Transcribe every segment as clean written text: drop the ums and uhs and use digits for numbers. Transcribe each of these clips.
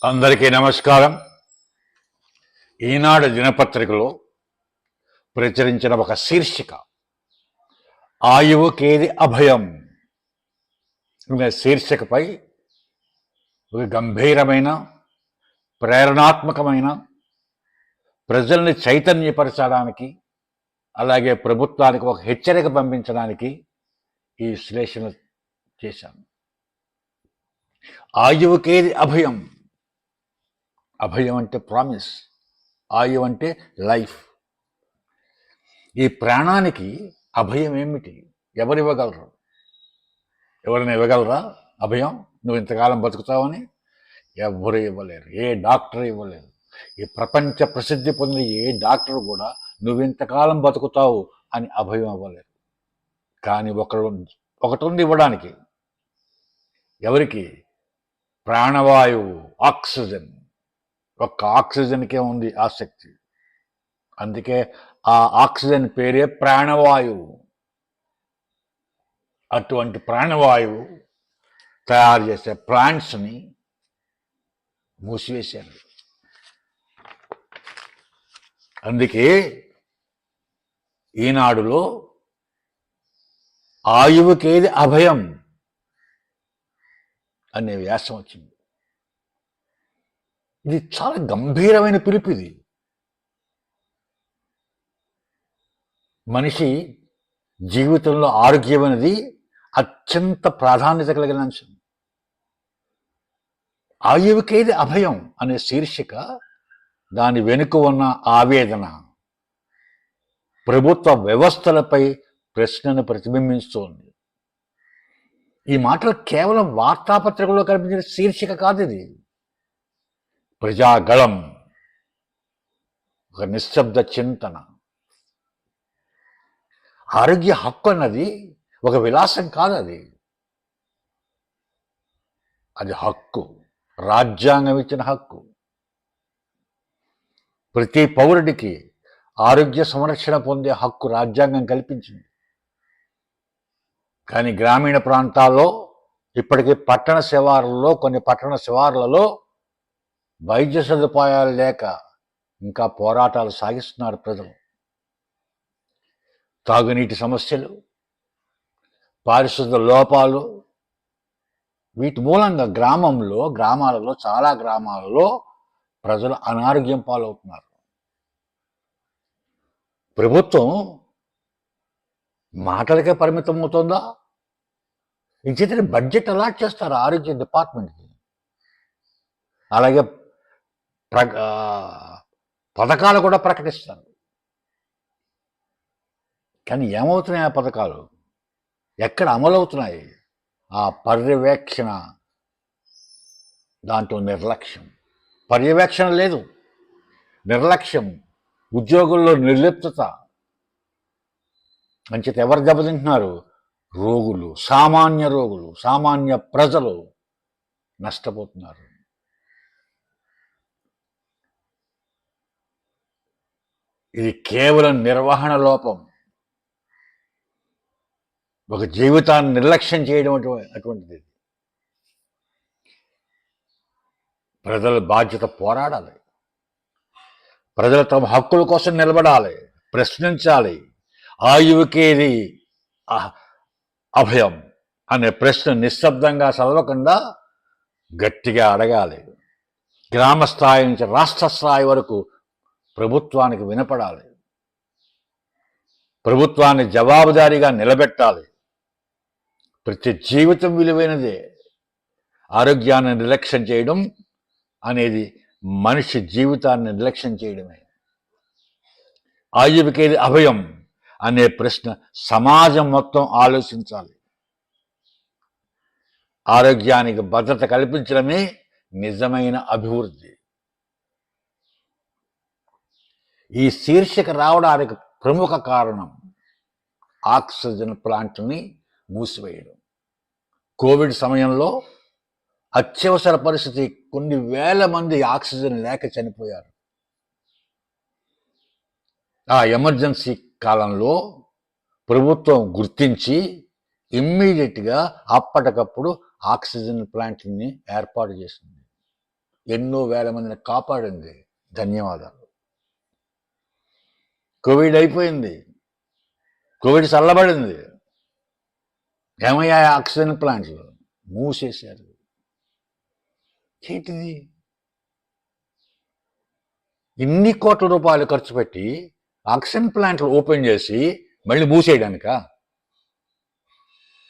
అందరికీ నమస్కారం. ఈనాడు దినపత్రికలో ప్రచురించిన ఒక శీర్షిక ఆయువుకేది అభయం అనే శీర్షికపై ఒక గంభీరమైన ప్రేరణాత్మకమైన ప్రజల్ని చైతన్యపరచడానికి అలాగే ప్రభుత్వానికి ఒక హెచ్చరిక పంపించడానికి ఈ విశ్లేషణ చేశాను. ఆయువుకేది అభయం. అభయం అంటే ప్రామిస్, ఆయు అంటే లైఫ్. ఈ ప్రాణానికి అభయం ఏమిటి? ఎవరు ఇవ్వగలరు? ఎవరైనా ఇవ్వగలరా అభయం? నువ్వు ఇంతకాలం బతుకుతావని ఎవరు ఇవ్వలేరు. ఏ డాక్టర్ ఇవ్వలేరు. ఈ ప్రపంచ ప్రసిద్ధి పొందిన ఏ డాక్టర్ కూడా నువ్వు ఇంతకాలం బతుకుతావు అని అభయం ఇవ్వలేరు. కానీ ఒకటి ఉంది ఇవ్వడానికి. ఎవరికి? ప్రాణవాయువు, ఆక్సిజన్. ఒక్క ఆక్సిజన్కే ఉంది ఆసక్తి. అందుకే ఆ ఆక్సిజన్ పేరే ప్రాణవాయువు. అటువంటి ప్రాణవాయువు తయారు చేసే ప్లాంట్స్ని మూసివేశారు. అందుకే ఈనాడులో ఆయువుకేది అభయం అనే వ్యాసం వచ్చింది. ఇది చాలా గంభీరమైన పిలుపు. ఇది మనిషి జీవితంలో ఆరోగ్యం అనేది అత్యంత ప్రాధాన్యత కలిగిన అంశం. ఆయువుకేది అభయం అనే శీర్షిక దాని వెనుక ఉన్న ఆవేదన ప్రభుత్వ వ్యవస్థలపై ప్రశ్నను ప్రతిబింబిస్తోంది. ఈ మాటలు కేవలం వార్తాపత్రికలో కనిపించిన శీర్షిక కాదు. ఇది ప్రజాగళం, ఒక నిశ్శబ్ద చింతన. ఆరోగ్య హక్కు అన్నది ఒక విలాసం కాదు. అది హక్కు, రాజ్యాంగం ఇచ్చిన హక్కు. ప్రతి పౌరుడికి ఆరోగ్య సంరక్షణ పొందే హక్కు రాజ్యాంగం కల్పించింది. కానీ గ్రామీణ ప్రాంతాల్లో ఇప్పటికీ కొన్ని పట్టణ శివార్లలో వైద్య సదుపాయాలు లేక ఇంకా పోరాటాలు సాగిస్తున్నారు ప్రజలు. తాగునీటి సమస్యలు, పారిశుద్ధ లోపాలు, వీటి మూలంగా గ్రామాలలో చాలా గ్రామాలలో ప్రజలు అనారోగ్యం పాలవుతున్నారు. ప్రభుత్వం మాటలకే పరిమితం అవుతుందా? ఇంచేతనే బడ్జెట్ అలాట్ చేస్తారు ఆరోగ్య డిపార్ట్మెంట్కి. అలాగే పథకాలు కూడా ప్రకటిస్తారు. కానీ ఏమవుతున్నాయి ఆ పథకాలు? ఎక్కడ అమలవుతున్నాయి? ఆ పర్యవేక్షణ దాంట్లో నిర్లక్ష్యం. పర్యవేక్షణ లేదు, నిర్లక్ష్యం, ఉద్యోగుల్లో నిర్లిప్తత. అంచేత ఎవరు దెబ్బతింటున్నారు? రోగులు, సామాన్య ప్రజలు నష్టపోతున్నారు. ఇది కేవలం నిర్వహణ లోపం, ఒక జీవితాన్ని నిర్లక్ష్యం చేయడం అటువంటిది. ప్రజల బాధ్యత పోరాడాలి. ప్రజలు తమ హక్కుల కోసం నిలబడాలి, ప్రశ్నించాలి. ఆయువుకేది అభయం అనే ప్రశ్న నిశ్శబ్దంగా చదవకుండా గట్టిగా అడగాలి. గ్రామ స్థాయి నుంచి రాష్ట్ర స్థాయి వరకు ప్రభుత్వానికి వినపడాలి. ప్రభుత్వాన్ని జవాబుదారీగా నిలబెట్టాలి. ప్రతి జీవితం విలువైనదే. ఆరోగ్యాన్ని నిర్లక్ష్యం చేయడం అనేది మనిషి జీవితాన్ని నిర్లక్ష్యం చేయడమే. ఆయువుకేది అభయం అనే ప్రశ్న సమాజం మొత్తం ఆలోచించాలి. ఆరోగ్యానికి భద్రత కల్పించడమే నిజమైన అభివృద్ధి. ఈ శీర్షిక రావడానికి ప్రముఖ కారణం ఆక్సిజన్ ప్లాంట్ని మూసివేయడం. కోవిడ్ సమయంలో అత్యవసర పరిస్థితి, కొన్ని వేల మంది ఆక్సిజన్ లేక చనిపోయారు. ఆ ఎమర్జెన్సీ కాలంలో ప్రభుత్వం గుర్తించి ఇమ్మీడియట్గా అప్పటికప్పుడు ఆక్సిజన్ ప్లాంట్ని ఏర్పాటు చేసింది. ఎన్నో వేల మందిని కాపాడింది. ధన్యవాదాలు. కోవిడ్ అయిపోయింది, కోవిడ్ చల్లబడింది, ఏమయ్యాయి? ఆక్సిజన్ ప్లాంట్లు మూసేశారు. ఏంటిది? ఇన్ని కోట్ల రూపాయలు ఖర్చు పెట్టి ఆక్సిజన్ ప్లాంట్లు ఓపెన్ చేసి మళ్ళీ మూసేయడానిక?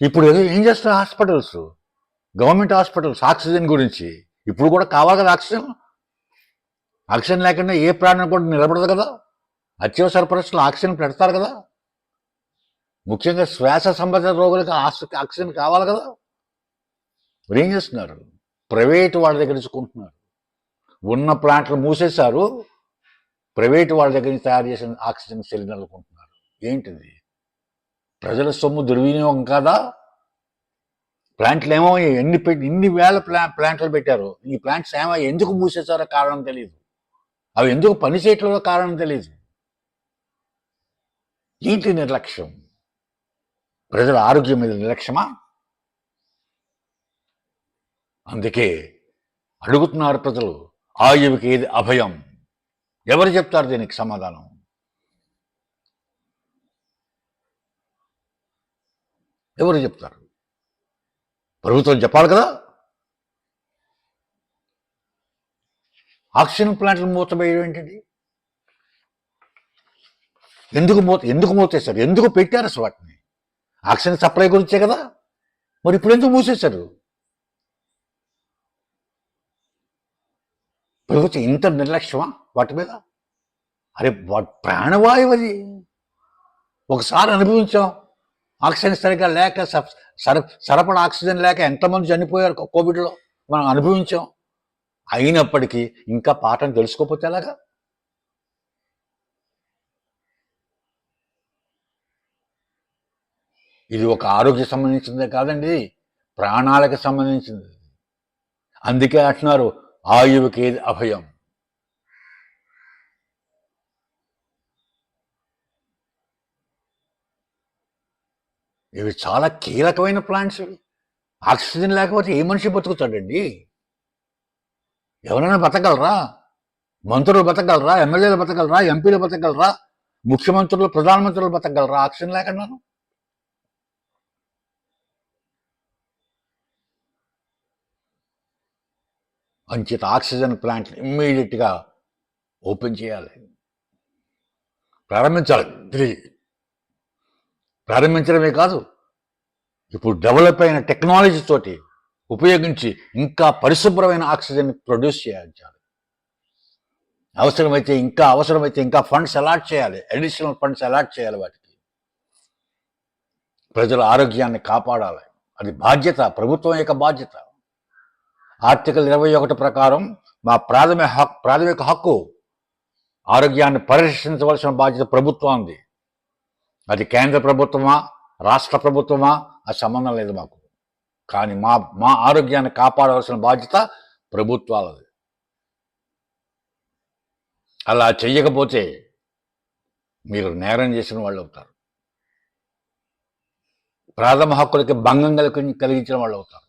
ఇప్పుడు ఏం చేస్తారు హాస్పిటల్స్, గవర్నమెంట్ హాస్పిటల్స్ ఆక్సిజన్ గురించి? ఇప్పుడు కూడా కావాలి కదా ఆక్సిజన్. ఆక్సిజన్ లేకుండా ఏ ప్రాణం కూడా నిలబడదు కదా. అత్యవసర పరిస్థితుల్లో ఆక్సిజన్ పెడతారు కదా. ముఖ్యంగా శ్వాస సంబంధిత రోగులకు ఆక్సిజన్ కావాలి కదా. మరి ఏం చేస్తున్నారు? ప్రైవేటు వాళ్ళ దగ్గర తీసుకుంటున్నారు. ఉన్న ప్లాంట్లు మూసేశారు, ప్రైవేటు వాళ్ళ దగ్గర నుంచి తయారు చేసిన ఆక్సిజన్ సిలిండర్లు కొంటున్నారు. ఏంటిది? ప్రజల సొమ్ము దుర్వినియోగం కాదా? ప్లాంట్లు ఏమో ఇన్ని వేల ప్లాంట్లు పెట్టారు. ఈ ప్లాంట్స్ ఏమో ఎందుకు మూసేశారో కారణం తెలియదు, అవి ఎందుకు పనిచేయట్లేదో కారణం తెలియదు. ఏంటి నిర్లక్ష్యం? ప్రజల ఆరోగ్యం మీద నిర్లక్ష్యమా? అందుకే అడుగుతున్నారు ప్రజలు, ఆయువుకి ఏది అభయం? ఎవరు చెప్తారు దీనికి సమాధానం? ఎవరు చెప్తారు? ప్రభుత్వం చెప్పాలి కదా. ఆక్సిజన్ ప్లాంట్లు మూతవేయడం ఏంటండి? ఎందుకు మూతేశారు? ఎందుకు పెట్టారు అసలు వాటిని? ఆక్సిజన్ సప్లై గురించే కదా. మరి ఇప్పుడు ఎందుకు మూసేశారు? ప్రభుత్వం ఇంత నిర్లక్ష్యమా వాటి మీద? అరే ప్రాణవాయువు అది, ఒకసారి అనుభవించాం. ఆక్సిజన్ సరిగ్గా లేక సరపడ ఆక్సిజన్ లేక ఎంతమంది చనిపోయారు కోవిడ్లో, మనం అనుభవించాం. అయినప్పటికీ ఇంకా పాఠం తెలుసుకోకపోతే ఎలాగా? ఇది ఒక ఆరోగ్య సంబంధించిందే కాదండి, ప్రాణాలకు సంబంధించింది. అందుకే అంటున్నారు ఆయువుకి ఏది అభయం. ఇవి చాలా కీలకమైన ప్లాంట్స్. ఇవి ఆక్సిజన్ లేకపోతే ఏ మనిషి బతుకుతాడండి? ఎవరైనా బతకగలరా? మంత్రులు బతకగలరా? ఎమ్మెల్యేలు బతకగలరా? ఎంపీలు బతకగలరా? ముఖ్యమంత్రులు, ప్రధానమంత్రులు బతకగలరా ఆక్సిజన్ లేకుండా? అంచేత ఆక్సిజన్ ప్లాంట్ ఇమ్మీడియట్గా ఓపెన్ చేయాలి, ప్రారంభించాలి. ప్రారంభించడమే కాదు, ఇప్పుడు డెవలప్ అయిన టెక్నాలజీ తోటి ఉపయోగించి ఇంకా పరిశుభ్రమైన ఆక్సిజన్ ప్రొడ్యూస్ చేయించాలి. అవసరమైతే ఇంకా ఫండ్స్ అలాట్ చేయాలి, అడిషనల్ ఫండ్స్ అలాట్ చేయాలి వాటికి. ప్రజల ఆరోగ్యాన్ని కాపాడాలి, అది బాధ్యత, ప్రభుత్వం యొక్క బాధ్యత. ఆర్టికల్ 21 ప్రకారం మా ప్రాథమిక హక్కు ఆరోగ్యాన్ని పరిరక్షించవలసిన బాధ్యత ప్రభుత్వానికి. అది కేంద్ర ప్రభుత్వమా, రాష్ట్ర ప్రభుత్వమా, ఆ సంబంధం లేదు మాకు. కానీ మా ఆరోగ్యాన్ని కాపాడవలసిన బాధ్యత ప్రభుత్వాలది. అలా చెయ్యకపోతే మీరు నేరం చేసిన వాళ్ళు అవుతారు, ప్రాథమిక హక్కులకి భంగం కలిగించిన వాళ్ళు అవుతారు.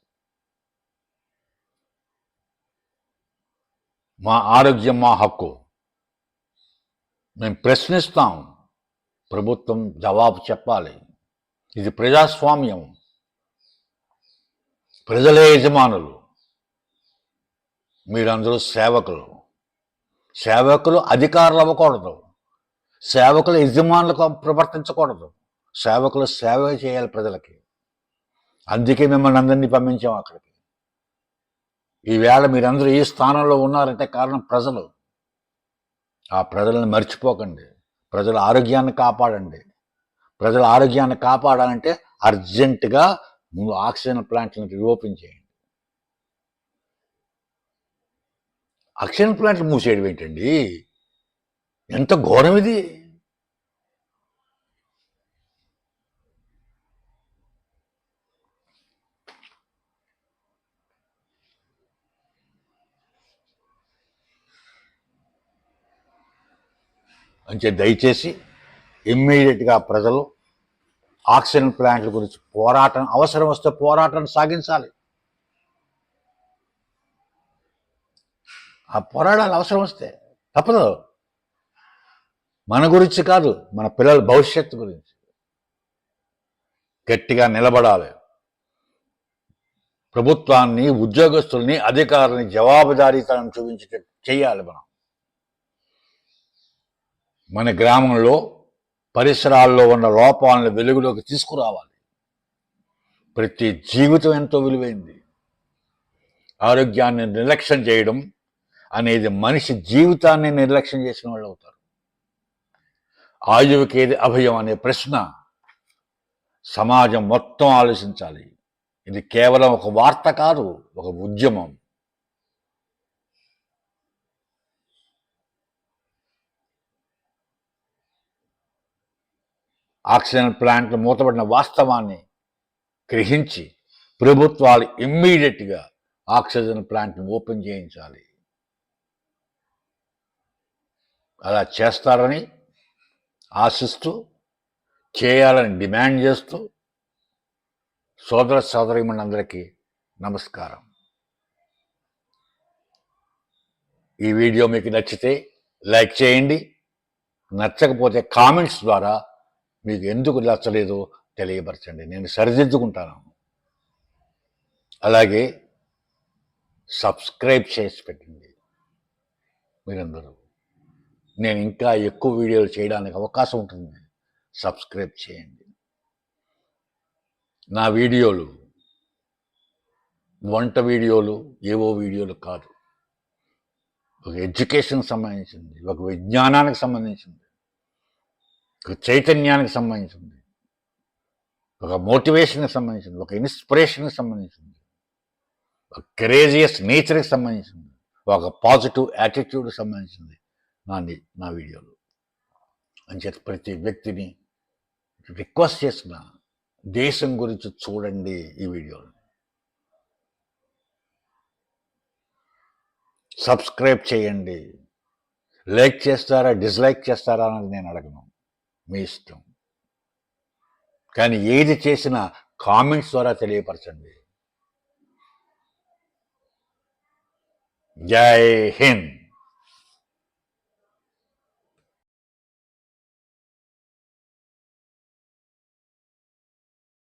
మా ఆరోగ్యం మా హక్కు, మేము ప్రశ్నిస్తాం, ప్రభుత్వం జవాబు చెప్పాలి. ఇది ప్రజాస్వామ్యం, ప్రజలే యజమానులు, మీరందరూ సేవకులు అధికారులు అవ్వకూడదు, సేవకులు యజమానులకు ప్రవర్తించకూడదు, సేవకులు సేవ చేయాలి ప్రజలకి. అందుకే మిమ్మల్ని అందరినీ పంపించాం అక్కడికి. ఈవేళ మీరందరూ ఈ స్థానంలో ఉన్నారంటే కారణం ప్రజలు. ఆ ప్రజలను మర్చిపోకండి, ప్రజల ఆరోగ్యాన్ని కాపాడండి. ప్రజల ఆరోగ్యాన్ని కాపాడాలంటే అర్జెంటుగా ముందు ఆక్సిజన్ ప్లాంట్లను రీఓపెన్ చేయండి. ఆక్సిజన్ ప్లాంట్లు మూసేయడం ఏంటండి? ఎంత ఘోరం ఇది! అంటే దయచేసి ఇమ్మీడియట్గా ప్రజలు ఆక్సిజన్ ప్లాంట్ల గురించి అవసరం వస్తే పోరాటం సాగించాలి. ఆ పోరాడాలి అవసరం వస్తే, తప్పదు. మన గురించి కాదు, మన పిల్లల భవిష్యత్తు గురించి గట్టిగా నిలబడాలి. ప్రభుత్వాన్ని, ఉద్యోగస్తుల్ని, అధికారులని జవాబుదారీతనం చూపించేటట్టు చేయాలి. మన గ్రామంలో పరిసరాల్లో ఉన్న లోపాలను వెలుగులోకి తీసుకురావాలి. ప్రతి జీవితం ఎంతో విలువైంది. ఆరోగ్యాన్ని నిర్లక్ష్యం చేయడం అనేది మనిషి జీవితాన్ని నిర్లక్ష్యం చేసిన వాళ్ళు అవుతారు. ఆయువుకేది అభయం అనే ప్రశ్న సమాజం మొత్తం ఆలోచించాలి. ఇది కేవలం ఒక వార్త కాదు, ఒక ఉద్యమం. ఆక్సిజన్ ప్లాంట్లు మూతపడిన వాస్తవాన్ని గ్రహించి ప్రభుత్వాలు ఇమ్మీడియట్గా ఆక్సిజన్ ప్లాంట్ని ఓపెన్ చేయించాలి. అలా చేస్తారని ఆశిస్తూ, చేయాలని డిమాండ్ చేస్తూ, సోదర సోదరీమణులందరికీ నమస్కారం. ఈ వీడియో మీకు నచ్చితే లైక్ చేయండి. నచ్చకపోతే కామెంట్స్ ద్వారా మీకు ఎందుకు నచ్చలేదో తెలియపరచండి, నేను సరిదిద్దుకుంటాను. అలాగే సబ్స్క్రైబ్ చేసి పెట్టండి మీరందరూ. నేను ఇంకా ఎక్కువ వీడియోలు చేయడానికి అవకాశం ఉంటుంది. సబ్స్క్రైబ్ చేయండి. నా వీడియోలు వంట వీడియోలు, ఏవో వీడియోలు కాదు. ఒక ఎడ్యుకేషన్కి సంబంధించింది, ఒక విజ్ఞానానికి సంబంధించింది, ఒక చైతన్యానికి సంబంధించింది, ఒక మోటివేషన్కి సంబంధించింది, ఒక ఇన్స్పిరేషన్కి సంబంధించింది, ఒక కరేజియస్ నేచర్కి సంబంధించింది, ఒక పాజిటివ్ యాటిట్యూడ్కి సంబంధించింది నా వీడియోలు. అంచేత ప్రతి వ్యక్తిని రిక్వెస్ట్ చేస్తున్నా, దేశం గురించి చూడండి ఈ వీడియోలు. సబ్స్క్రైబ్ చేయండి. లైక్ చేస్తారా, డిస్లైక్ చేస్తారా అన్నది నేను అడగను, మీ ఇష్టం. కానీ ఏది చేసినా కామెంట్స్ ద్వారా తెలియపరచండి. జై హింద్.